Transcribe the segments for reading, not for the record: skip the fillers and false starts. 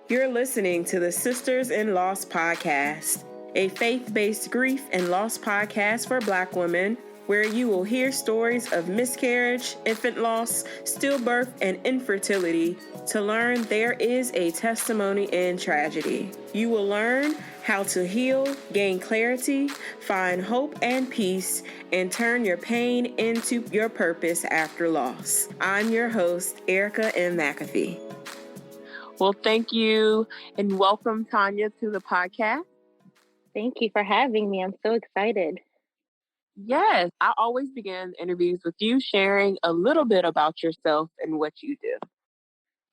You're listening to the Sisters in Loss podcast, a faith-based grief and loss podcast for Black women, where you will hear stories of miscarriage, infant loss, stillbirth, and infertility to learn there is a testimony in tragedy. You will learn how to heal, gain clarity, find hope and peace, and turn your pain into your purpose after loss. I'm your host, Erica M. McAfee. Well, thank you and welcome, Tanya, to the podcast. Thank you for having me. I'm so excited. Yes, I always begin interviews with you sharing a little bit about yourself and what you do.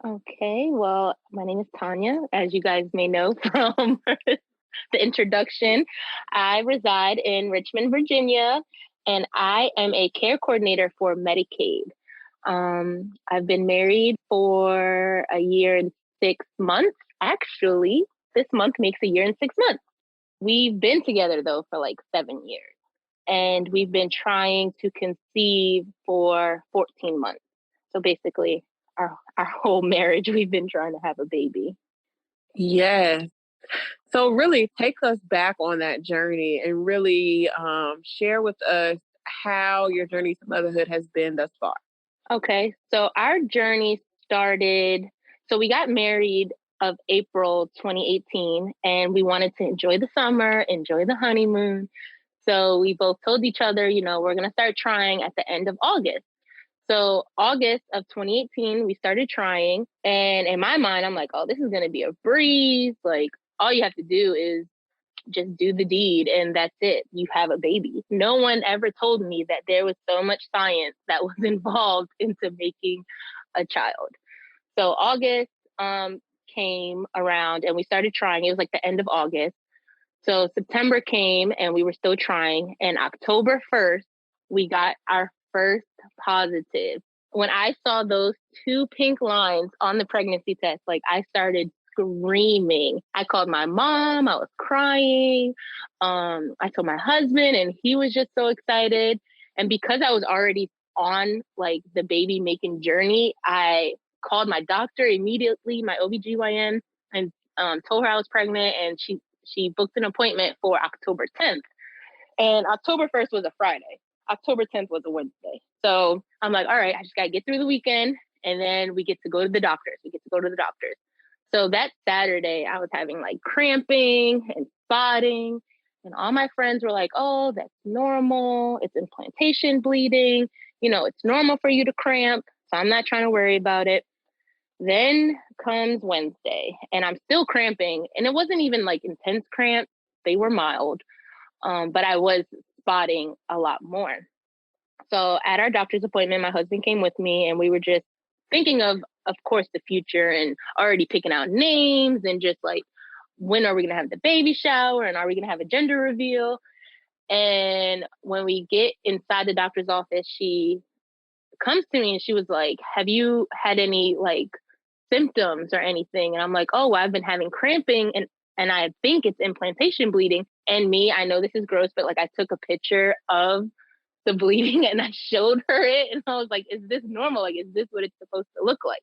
Okay, well, my name is Tanya, as you guys may know from the introduction. I reside in Richmond, Virginia, and I am a care coordinator for Medicaid. I've been married for a year and 6 months. Actually, this month makes a year and 6 months. We've been together, though, for like 7 years. And we've been trying to conceive for 14 months. So basically, our whole marriage, we've been trying to have a baby. Yes. So really take us back on that journey and really share with us how your journey to motherhood has been thus far. Okay, so our journey started, so we got married of April 2018, and we wanted to enjoy the summer, enjoy the honeymoon. So we both told each other, we're going to start trying at the end of August. So August of 2018, we started trying. And in my mind, I'm like, oh, this is going to be a breeze. Like, all you have to do is just do the deed and that's it. You have a baby. No one ever told me that there was so much science that was involved into making a child. So August came around and we started trying. It was like the end of August. So September came and we were still trying. And October 1st, we got our first positive. When I saw those 2 pink lines on the pregnancy test, like I started screaming. I called my mom. I was crying. I told my husband and he was just so excited. And because I was already on like the baby making journey, I called my doctor immediately, my OBGYN, and told her I was pregnant, and she booked an appointment for October 10th. And October 1st was a Friday. October 10th was a Wednesday. So I'm like, all right, I just got to get through the weekend. And then we get to go to the doctors. So that Saturday, I was having like cramping and spotting. And all my friends were like, oh, that's normal. It's implantation bleeding. It's normal for you to cramp. So I'm not trying to worry about it. Then comes Wednesday and I'm still cramping, and it wasn't even like intense cramps. They were mild, but I was spotting a lot more. So at our doctor's appointment, my husband came with me and we were just thinking of course, the future and already picking out names and just like, when are we going to have the baby shower and are we going to have a gender reveal? And when we get inside the doctor's office, she comes to me and she was like, have you had any like symptoms or anything? And I'm like, oh, well, I've been having cramping and I think it's implantation bleeding. And I know this is gross, but like I took a picture of the bleeding and I showed her it. And I was like, is this normal? Like, is this what it's supposed to look like?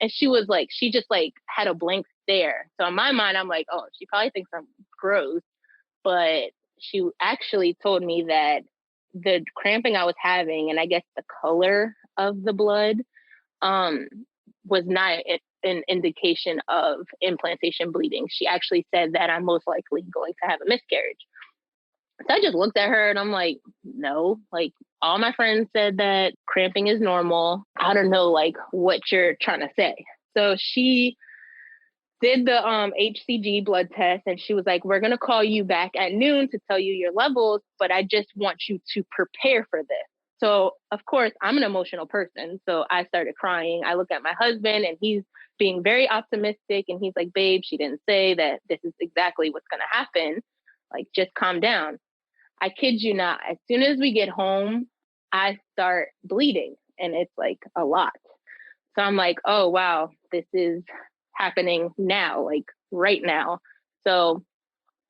And she was like, she just like had a blank stare. So in my mind, I'm like, oh, she probably thinks I'm gross. But she actually told me that the cramping I was having, and I guess the color of the blood, was not an indication of implantation bleeding. She actually said that I'm most likely going to have a miscarriage. So I just looked at her and I'm like, no, like all my friends said that cramping is normal. I don't know like what you're trying to say. So she did the HCG blood test and she was like, we're going to call you back at noon to tell you your levels, but I just want you to prepare for this. So, of course, I'm an emotional person. So I started crying. I look at my husband and he's being very optimistic. And he's like, babe, she didn't say that this is exactly what's going to happen. Like, just calm down. I kid you not. As soon as we get home, I start bleeding and it's like a lot. So I'm like, oh, wow, this is happening now, like right now. So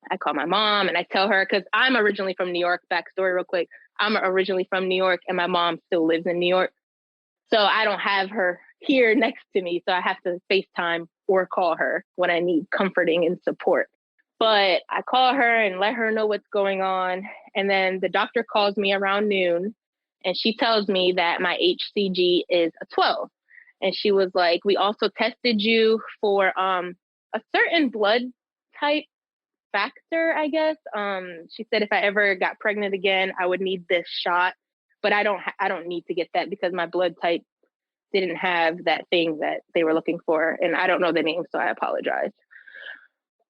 I call my mom and I tell her, because I'm originally from New York. Backstory real quick. I'm originally from New York and my mom still lives in New York. So I don't have her here next to me. So I have to FaceTime or call her when I need comforting and support. But I call her and let her know what's going on. And then the doctor calls me around noon and she tells me that my HCG is a 12. And she was like, we also tested you for a certain blood type factor, I guess. She said if I ever got pregnant again, I would need this shot, but I don't need to get that because my blood type didn't have that thing that they were looking for. And I don't know the name, so I apologize.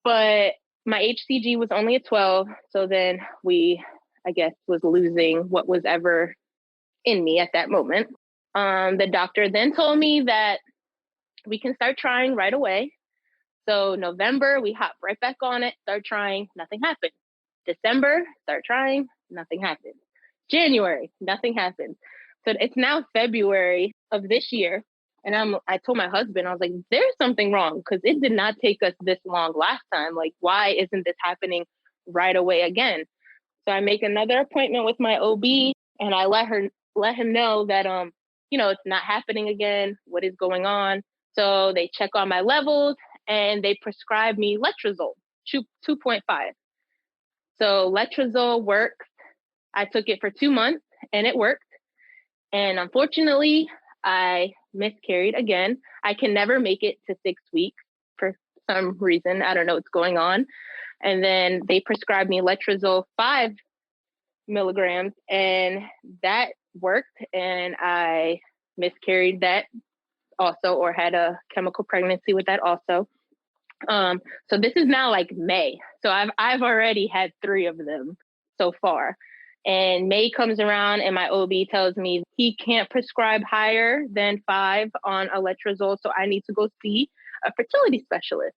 But my HCG was only a 12. So then I guess, was losing what was ever in me at that moment. The doctor then told me that we can start trying right away. So November, we hop right back on it, start trying, nothing happened. December, start trying, nothing happened. January, nothing happened. So it's now February of this year. And I told my husband, I was like, there's something wrong because it did not take us this long last time. Like, why isn't this happening right away again? So I make another appointment with my OB and I let him know that, it's not happening again. What is going on? So they check on my levels and they prescribe me letrozole, 2.5. So letrozole works. I took it for 2 months and it worked. And unfortunately, I miscarried again. I can never make it to 6 weeks for some reason. I don't know what's going on. And then they prescribed me letrozole 5 milligrams and that worked. And I miscarried that also, or had a chemical pregnancy with that also. So this is now like May. So I've already had 3 of them so far. And May comes around and my OB tells me he can't prescribe higher than 5 on a letrozole. So I need to go see a fertility specialist.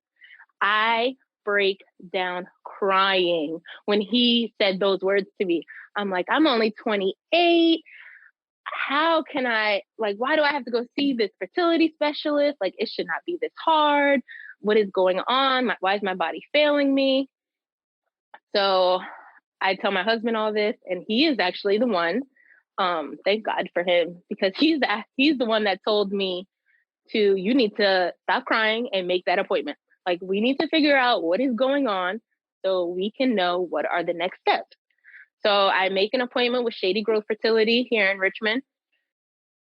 I break down crying when he said those words to me. I'm like, I'm only 28. How can why do I have to go see this fertility specialist? Like, it should not be this hard. What is going on? Why is my body failing me? So I tell my husband all this, and he is actually the one. Thank God for him, because he's the one that told me you need to stop crying and make that appointment. Like, we need to figure out what is going on so we can know what are the next steps. So I make an appointment with Shady Grove Fertility here in Richmond.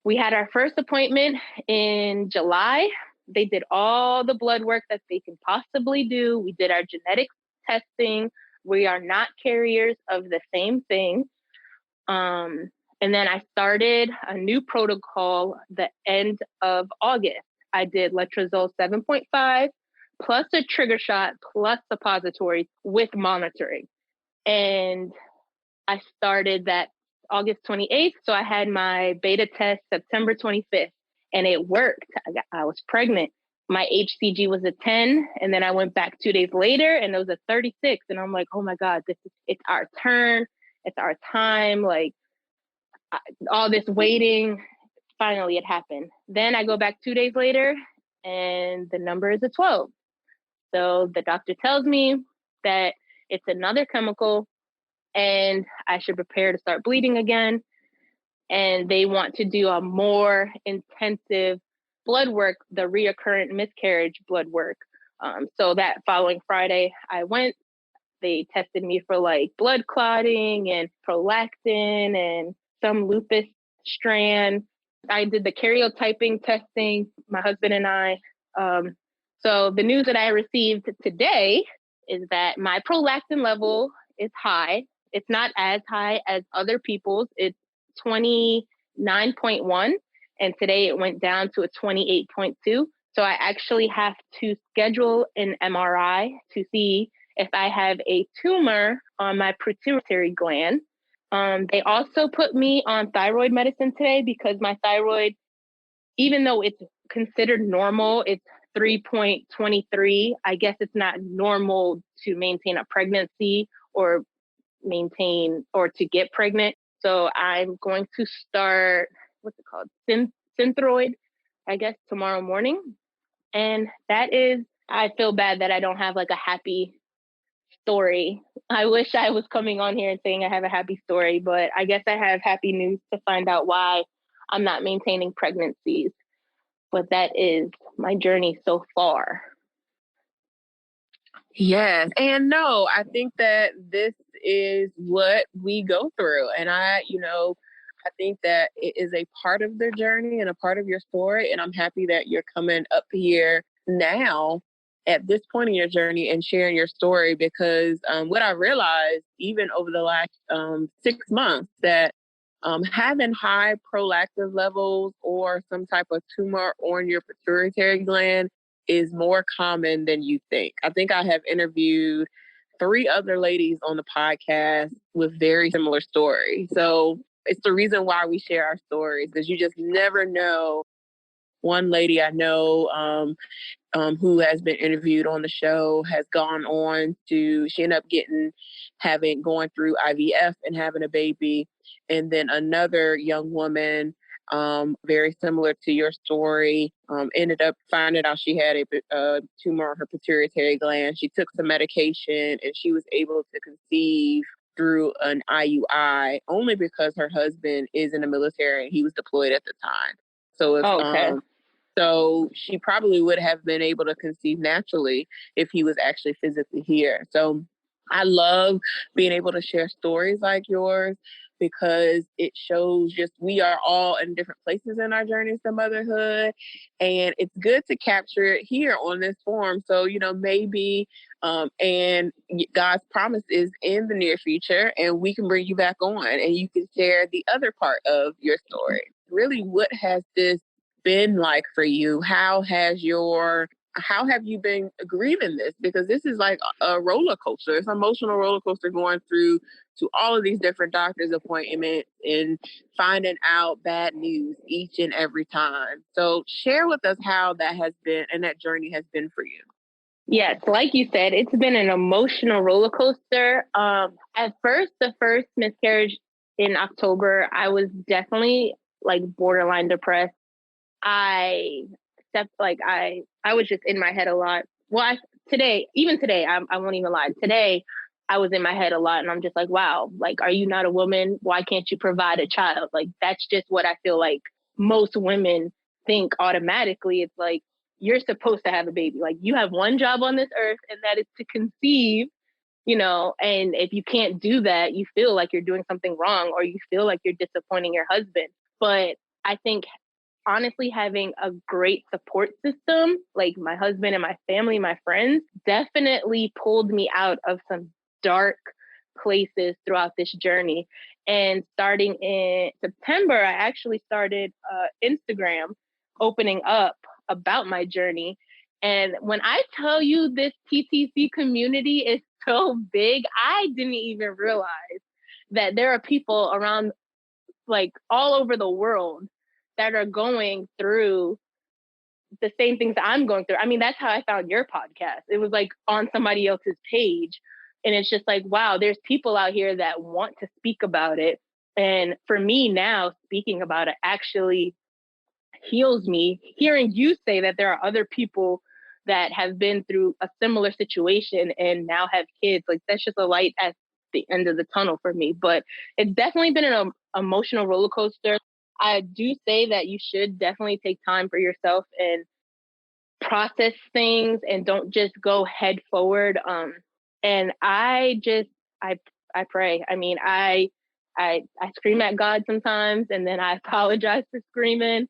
We had our first appointment in July. They did all the blood work that they can possibly do. We did our genetic testing. We are not carriers of the same thing. And then I started a new protocol the end of August. I did letrozole 7.5 plus a trigger shot plus suppositories with monitoring. And I started that August 28th. So I had my beta test September 25th and it worked. I was pregnant. My HCG was a 10. And then I went back 2 days later and it was a 36. And I'm like, oh my God, it's our turn. It's our time. Like, all this waiting, finally it happened. Then I go back 2 days later and the number is a 12. So the doctor tells me that it's another chemical and I should prepare to start bleeding again. And they want to do a more intensive blood work, the recurrent miscarriage blood work. So that following Friday, I went. They tested me for like blood clotting and prolactin and some lupus strand. I did the karyotyping testing, my husband and I. So the news that I received today is that my prolactin level is high. It's not as high as other people's. It's 29.1. And today it went down to a 28.2. So I actually have to schedule an MRI to see if I have a tumor on my pituitary gland. They also put me on thyroid medicine today because my thyroid, even though it's considered normal, it's 3.23. I guess it's not normal to maintain a pregnancy or to get pregnant. So I'm going to start, what's it called? Synthroid, I guess, tomorrow morning. And I feel bad that I don't have like a happy story. I wish I was coming on here and saying I have a happy story, but I guess I have happy news to find out why I'm not maintaining pregnancies. But that is my journey so far. Yes. And no, I think that this is what we go through. And I think that it is a part of their journey and a part of your story. And I'm happy that you're coming up here now at this point in your journey and sharing your story, because what I realized even over the last 6 months, that having high prolactin levels or some type of tumor on your pituitary gland is more common than you think. I think I have interviewed 3 other ladies on the podcast with very similar stories. So it's the reason why we share our stories, because you just never know. One lady I know, who has been interviewed on the show, has gone on to, she ended up going through IVF and having a baby. And then another young woman, very similar to your story, ended up finding out she had a tumor on her pituitary gland. She took some medication and she was able to conceive through an IUI, only because her husband is in the military and he was deployed at the time. So so she probably would have been able to conceive naturally if he was actually physically here. So I love being able to share stories like yours, because it shows just we are all in different places in our journeys to motherhood. And it's good to capture it here on this forum. So, maybe, and God's promise is in the near future, and we can bring you back on and you can share the other part of your story. Really, what has this been like for you? How have you been grieving this? Because this is like a roller coaster. It's an emotional roller coaster, going through to all of these different doctor's appointments and finding out bad news each and every time. So share with us how that has been and that journey has been for you. Yes, like you said, it's been an emotional roller coaster. At first, the first miscarriage in October, I was definitely like borderline depressed. I was just in my head a lot. Well, today, I won't even lie. Today, I was in my head a lot, and I'm just like, wow, like, are you not a woman? Why can't you provide a child? Like, that's just what I feel like most women think automatically. It's like, you're supposed to have a baby. Like, you have one job on this earth, and that is to conceive, and if you can't do that, you feel like you're doing something wrong, or you feel like you're disappointing your husband. But I think honestly, having a great support system, like my husband and my family, my friends, definitely pulled me out of some dark places throughout this journey. And starting in September, I actually started Instagram, opening up about my journey. And when I tell you this TTC community is so big, I didn't even realize that there are people around, like, all over the world that are going through the same things that I'm going through. I mean, that's how I found your podcast. It was like on somebody else's page. And it's just like, wow, there's people out here that want to speak about it. And for me now, speaking about it actually heals me. Hearing you say that there are other people that have been through a similar situation and now have kids, like, that's just a light at the end of the tunnel for me. But it's definitely been an emotional roller coaster. I do say that you should definitely take time for yourself and process things and don't just go head forward. And I pray. I mean, I scream at God sometimes, and then I apologize for screaming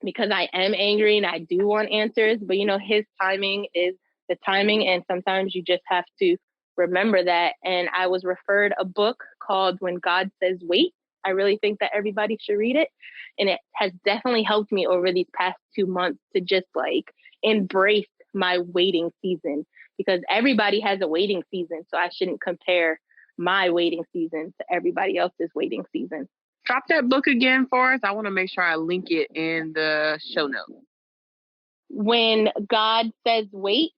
because I am angry and I do want answers. But his timing is the timing, and sometimes you just have to remember that. And I was referred a book called When God Says Wait. I really think that everybody should read it. And it has definitely helped me over these past 2 months to just like embrace my waiting season, because everybody has a waiting season. So I shouldn't compare my waiting season to everybody else's waiting season. Drop that book again for us. I want to make sure I link it in the show notes. When God Says Wait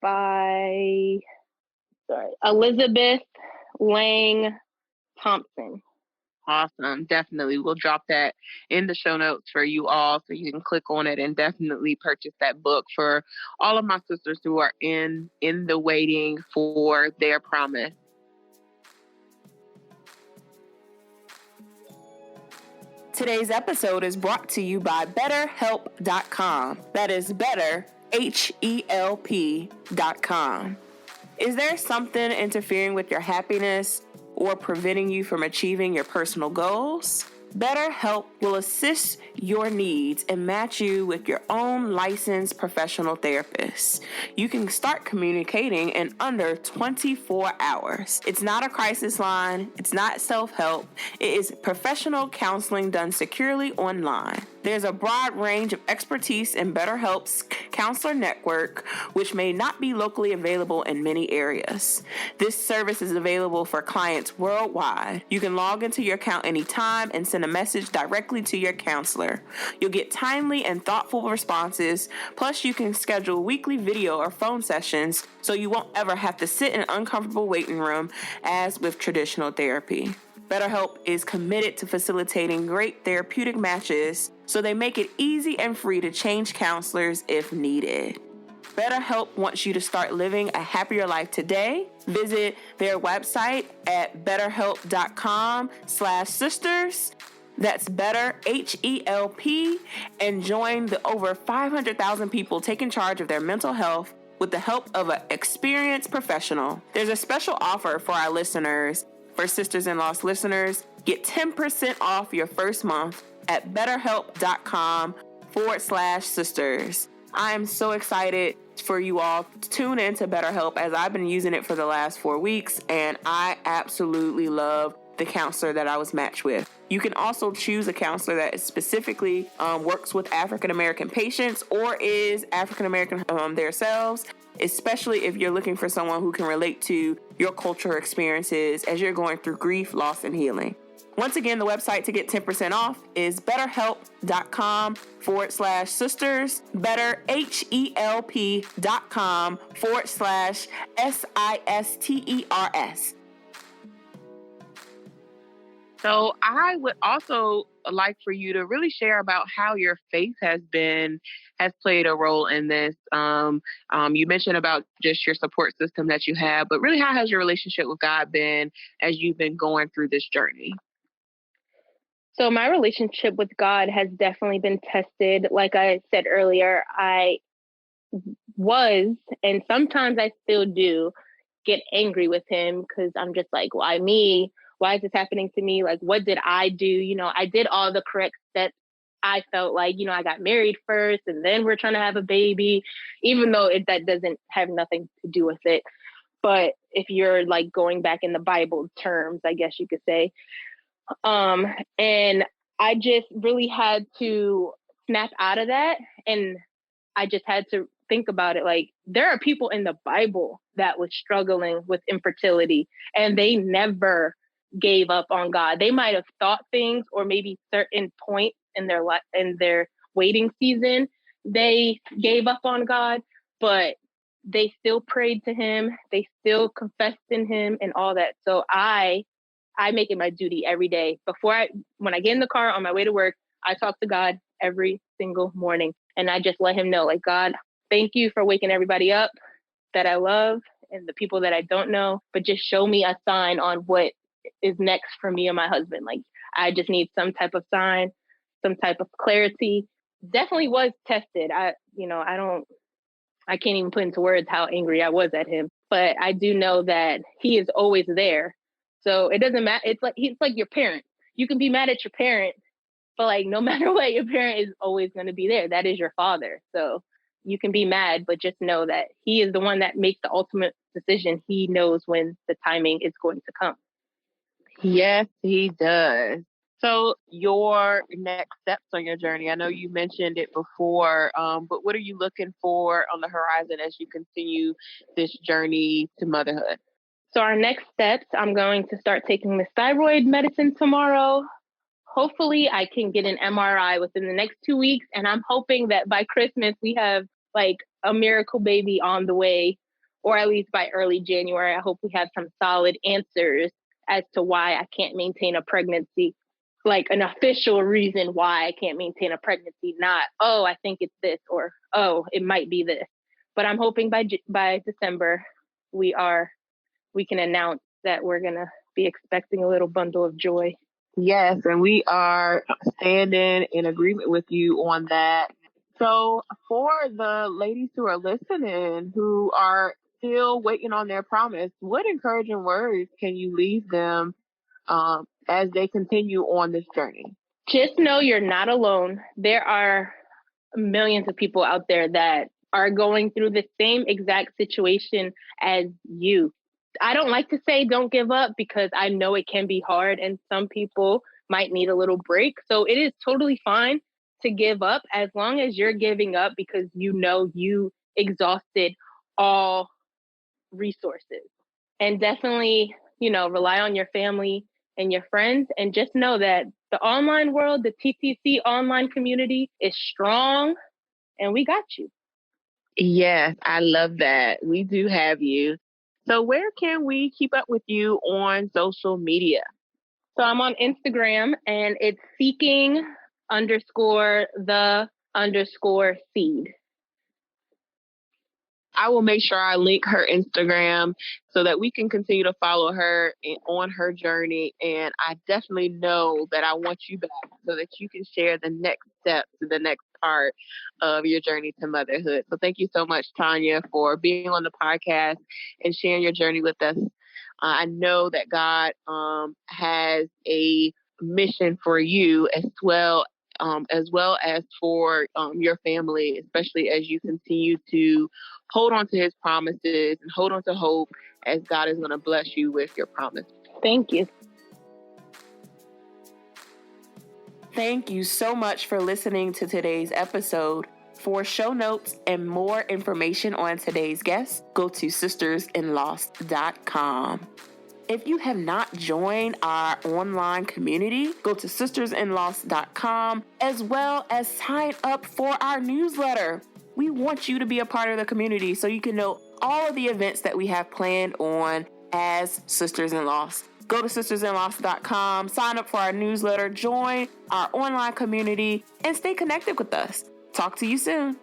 by Elizabeth Lang Thompson. Awesome. Definitely. We'll drop that in the show notes for you all so you can click on it and definitely purchase that book for all of my sisters who are in the waiting for their promise. Today's episode is brought to you by BetterHelp.com. That is better, HELP.com. Is there something interfering with your happiness or preventing you from achieving your personal goals? BetterHelp will assist your needs and match you with your own licensed professional therapist. You can start communicating in under 24 hours. It's not a crisis line. It's not self-help. It is professional counseling done securely online. There's a broad range of expertise in BetterHelp's counselor network, which may not be locally available in many areas. This service is available for clients worldwide. You can log into your account anytime and send a message directly to your counselor. You'll get timely and thoughtful responses, plus you can schedule weekly video or phone sessions so you won't ever have to sit in an uncomfortable waiting room as with traditional therapy. BetterHelp is committed to facilitating great therapeutic matches, so they make it easy and free to change counselors if needed. BetterHelp wants you to start living a happier life today. Visit their website at betterhelp.com/sisters. That's better, HELP, and join the over 500,000 people taking charge of their mental health with the help of an experienced professional. There's a special offer for our listeners. For Sisters in Loss listeners, get 10% off your first month at betterhelp.com/sisters. I am so excited for you all to tune into BetterHelp as I've been using it for the last 4 weeks, and I absolutely love the counselor that I was matched with. You can also choose a counselor that specifically works with African American patients or is African American themselves, especially if you're looking for someone who can relate to your cultural experiences as you're going through grief, loss, and healing. Once again, the website to get 10% off is betterhelp.com/sisters, betterhelp.com/sisters. So I would also like for you to really share about how your faith has played a role in this. You mentioned about just your support system that you have, but really how has your relationship with God been as you've been going through this journey? So my relationship with God has definitely been tested. Like I said earlier, I was, and sometimes I still do, get angry with him because I'm just like, why me? Why is this happening to me? Like, what did I do? You know, I did all the correct steps. I felt like, you know, I got married first and then we're trying to have a baby, even though that doesn't have nothing to do with it. But if you're like going back in the Bible terms, I guess you could say. And I just really had to snap out of that. And I just had to think about it. Like, there are people in the Bible that was struggling with infertility and they never gave up on God. They might have thought things, or maybe certain points in their life, in their waiting season, they gave up on God, but they still prayed to him. They still confessed in him and all that. So I make it my duty every day. When I get in the car on my way to work, I talk to God every single morning. And I just let him know, like, God, thank you for waking everybody up that I love and the people that I don't know, but just show me a sign on what is next for me and my husband. Like, I just need some type of sign, some type of clarity. Definitely was tested. I can't even put into words how angry I was at him, but I do know that he is always there. So it doesn't matter. It's like your parent. You can be mad at your parent, but like, no matter what, your parent is always going to be there. That is your father. So you can be mad, but just know that he is the one that makes the ultimate decision. He knows when the timing is going to come. Yes, he does. So your next steps on your journey, I know you mentioned it before, but what are you looking for on the horizon as you continue this journey to motherhood? So our next steps, I'm going to start taking this thyroid medicine tomorrow. Hopefully I can get an MRI within the next 2 weeks. And I'm hoping that by Christmas we have like a miracle baby on the way, or at least by early January. I hope we have some solid answers as to why I can't maintain a pregnancy, like an official reason why I can't maintain a pregnancy, not, oh, I think it's this, or, oh, it might be this. But I'm hoping by December we can announce that we're going to be expecting a little bundle of joy. Yes, and we are standing in agreement with you on that. So for the ladies who are listening, who are still waiting on their promise, what encouraging words can you leave them as they continue on this journey? Just know you're not alone. There are millions of people out there that are going through the same exact situation as you. I don't like to say don't give up because I know it can be hard and some people might need a little break. So it is totally fine to give up as long as you're giving up because you know you exhausted all resources. And definitely, rely on your family and your friends and just know that the online world, the TTC online community is strong and we got you. Yes, I love that. We do have you. So where can we keep up with you on social media? So I'm on Instagram and it's seeking_the_seed. I will make sure I link her Instagram so that we can continue to follow her on her journey. And I definitely know that I want you back so that you can share the next steps, the next part of your journey to motherhood. So thank you so much, Tanya, for being on the podcast and sharing your journey with us. I know that God has a mission for you as well as for your family, especially as you continue to hold on to his promises and hold on to hope as God is going to bless you with your promise. Thank you. Thank you so much for listening to today's episode. For show notes and more information on today's guest, go to sistersinlost.com. If you have not joined our online community, go to sistersinlost.com as well as sign up for our newsletter. We want you to be a part of the community so you can know all of the events that we have planned on as Sisters in Lost. Go to sistersinlost.com, sign up for our newsletter, join our online community, and stay connected with us. Talk to you soon.